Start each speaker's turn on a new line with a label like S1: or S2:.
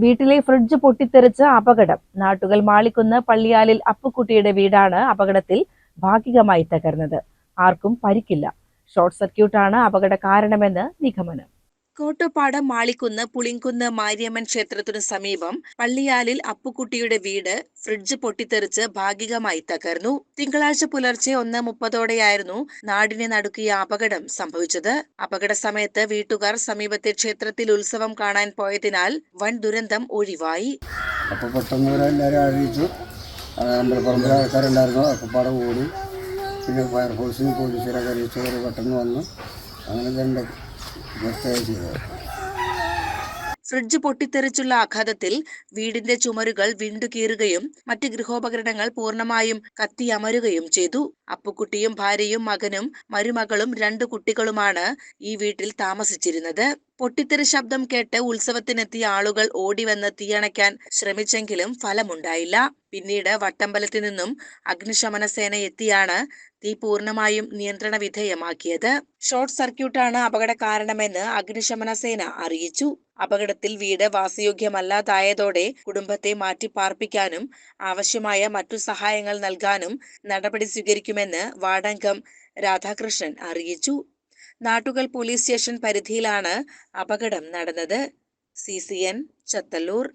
S1: വീട്ടിലെ ഫ്രിഡ്ജ് പൊട്ടിത്തെറിച്ച് അപകടം. നാട്ടുകൽ മാളിക്കുന്ന് പള്ളിയാലിൽ അപ്പുക്കുട്ടിയുടെ വീടാണ് അപകടത്തിൽ ഭാഗികമായി തകർന്നത്. ആർക്കും പരിക്കില്ല. ഷോർട്ട് സർക്യൂട്ടാണ് അപകട കാരണമെന്ന് നിഗമനം. കോട്ടപ്പാടം മാളിക്കുന്ന് പുളിങ്കുന്ന് മാരിയമ്മൻ ക്ഷേത്രത്തിനു സമീപം പള്ളിയാലിൽ അപ്പുക്കുട്ടിയുടെ വീട് ഫ്രിഡ്ജ് പൊട്ടിത്തെറിച്ച് ഭാഗികമായി തകർന്നു. തിങ്കളാഴ്ച പുലർച്ചെ 1:30ഓടെയായിരുന്നു നാടിനെ നടുക്കിയ അപകടം സംഭവിച്ചത്. അപകട സമയത്ത് വീട്ടുകാർ സമീപത്തെ ക്ഷേത്രത്തിൽ ഉത്സവം കാണാൻ പോയതിനാൽ വൻ ദുരന്തം ഒഴിവായി.
S2: അപ്പോൾ പെട്ടെന്ന് എല്ലാവരും അറിയിച്ചു. അമ്പലപ്പറമ്പിലെ ആൾക്കാരുണ്ടായിരുന്നു. അക്കപ്പാടെ ഓടി, പിന്നെ ഫയർഫോഴ്സിനും പോലീസുകാരൊക്കെ അറിയിച്ചവർ പെട്ടെന്ന് വന്നു. അങ്ങനെ തന്നെ
S1: ഫ്രിഡ്ജ് പൊട്ടിത്തെറിച്ചുള്ള ആഘാതത്തിൽ വീടിന്റെ ചുമരുകൾ വിണ്ടുകീറുകയും മറ്റ് ഗൃഹോപകരണങ്ങൾ പൂർണ്ണമായും കത്തിയമരുകയും ചെയ്തു. അപ്പുക്കുട്ടിയും ഭാര്യയും മകനും മരുമകളും 2 കുട്ടികളുമാണ് ഈ വീട്ടിൽ താമസിച്ചിരുന്നത്. പൊട്ടിത്തെറി ശബ്ദം കേട്ട് ഉത്സവത്തിനെത്തിയ ആളുകൾ ഓടിവന്ന് തീയണയ്ക്കാൻ ശ്രമിച്ചെങ്കിലും ഫലമുണ്ടായില്ല. പിന്നീട് വട്ടമ്പലത്തിൽ നിന്നും അഗ്നിശമന സേന എത്തിയാണ് തീ പൂർണ്ണമായും നിയന്ത്രണ വിധേയമാക്കിയത്. ഷോർട്ട് സർക്യൂട്ടാണ് അപകട കാരണമെന്ന് അഗ്നിശമന സേന അറിയിച്ചു. അപകടത്തിൽ വീട് വാസയോഗ്യമല്ലാതായതോടെ കുടുംബത്തെ മാറ്റിപ്പാർപ്പിക്കാനും ആവശ്യമായ മറ്റു സഹായങ്ങൾ നൽകാനും നടപടി സ്വീകരിക്കുമെന്ന് വാർഡംഗം രാധാകൃഷ്ണൻ അറിയിച്ചു. നാട്ടുകൽ പോലീസ് സ്റ്റേഷൻ പരിധിയിലാണ് അപകടം നടന്നത്. CCN ചത്തല്ലൂർ.